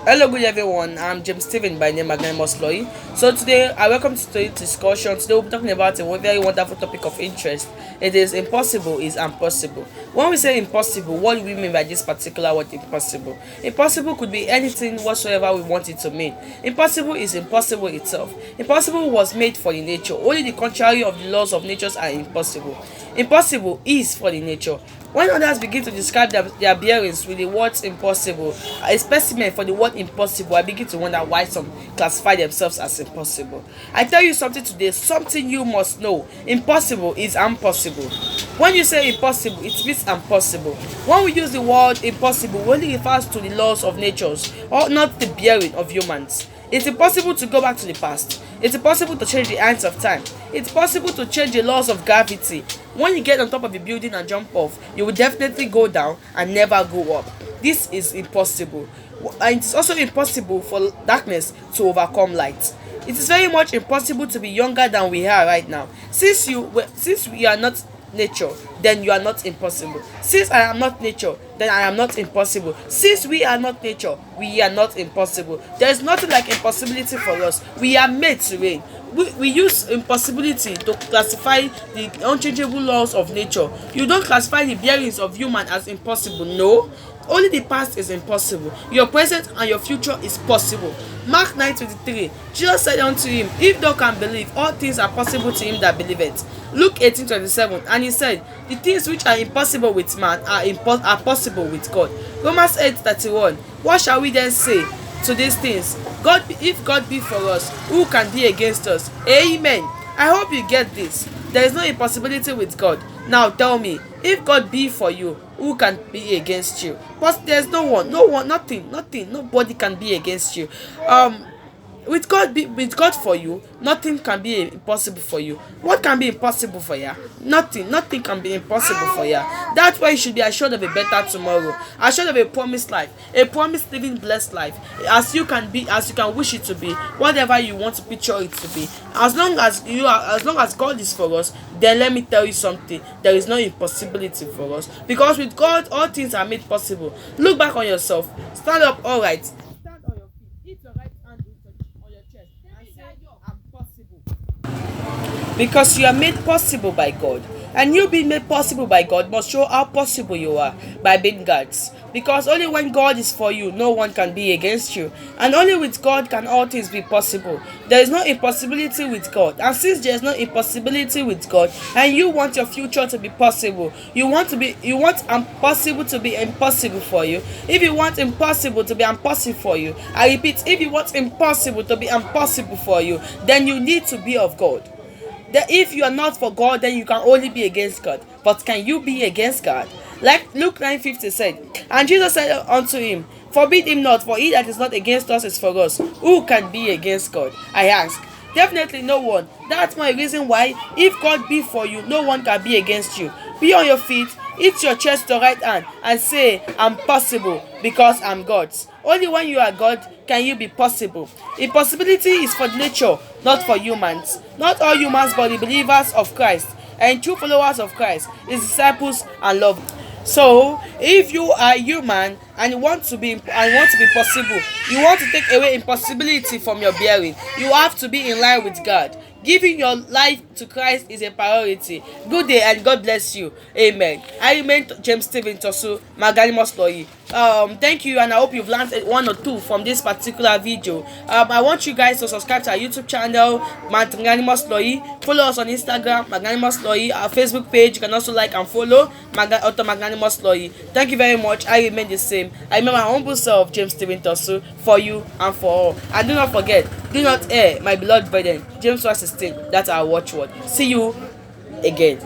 Hello, good everyone. I'm James Steven by name Magnanimous Lawyee. So today, I welcome to today's discussion. Today, we'll be talking about a very wonderful topic of interest. It is impossible is impossible. When we say impossible, what do we mean by this particular word impossible? Impossible could be anything whatsoever we want it to mean. Impossible is impossible itself. Impossible was made for the nature. Only the contrary of the laws of nature are impossible. Impossible is for the nature. When others begin to describe their bearings with the words impossible, a specimen for the word impossible, I begin to wonder why some classify themselves as impossible. I tell you something today, something you must know. Impossible is impossible. When you say impossible, it means impossible. When we use the word impossible, we only refers to the laws of nature, or not the bearing of humans. It's impossible to go back to the past. It's impossible to change the hands of time. It's possible to change the laws of gravity. When you get on top of a building and jump off, you will definitely go down and never go up. This is impossible. And it's also impossible for darkness to overcome light. It is very much impossible to be younger than we are right now. Since we are not nature, then you are not impossible. Since I am not nature, then I am not impossible. Since we are not nature, we are not impossible. There is nothing like impossibility for us. We are made to reign. We use impossibility to classify the unchangeable laws of nature. You don't classify the bearings of human as impossible. No, only the past is impossible. Your present and your future is possible. Mark 9:23, Jesus said unto him, If thou can believe, all things are possible to him that believeth. Luke 18:27, and he said, The things which are impossible with man are possible with God. Romans 8:31, what shall we then say to these things? If God be for us, who can be against us? Amen. I hope you get this. There is no impossibility with God. Now tell me, if God be for you, who can be against you? But there's no one, nothing, nobody can be against you. With God for you, nothing can be impossible for you. What can be impossible for you? Nothing can be impossible for you. That's why you should be assured of a better tomorrow, assured of a promised life, a promised living blessed life, as you can wish it to be, whatever you want to picture it to be. As long as God is for us, then let me tell you something, there is no impossibility for us, because with God all things are made possible. Look back on yourself, stand up alright, stand on your feet, hit your right hand on your chest and say, I'm possible. Because you are made possible by God. And you being made possible by God must show how possible you are by being God's. Because only when God is for you, no one can be against you. And only with God can all things be possible. There is no impossibility with God. And since there is no impossibility with God, and you want your future to be possible, you want impossible to be impossible for you. If you want impossible to be impossible for you, I repeat, if you want impossible to be impossible for you, then you need to be of God. That if you are not for God, then you can only be against God. But can you be against God? Like Luke 9:50 said, and Jesus said unto him, Forbid him not, for he that is not against us is for us. Who can be against God? I ask. Definitely no one. That's my reason why, if God be for you, no one can be against you. Be on your feet, hit your chest to right hand, and say, I'm possible, because I'm God's. Only when you are God can you be possible. Impossibility is for nature, not for humans. Not all humans, but the believers of Christ and true followers of Christ, his disciples and love. So, if you are human and you want to be possible, you want to take away impossibility from your bearing, you have to be in line with God. Giving your life to Christ is a priority. Good day and God bless you. Amen. I remain James Steven Tosu, Magnanimous Lawyee. Thank you, and I hope you've learned one or two from this particular video. I want you guys to subscribe to our YouTube channel, Magnanimous Lawyee. Follow us on Instagram, Magnanimous Lawyee. Our Facebook page, you can also like and follow, Magnanimous Lawyee. Thank you very much. I remain the same. I remember my humble self, James Steven Tosu, for you and for all. And do not forget, do not err, my beloved brethren. James 1:16. That's our watchword. See you again.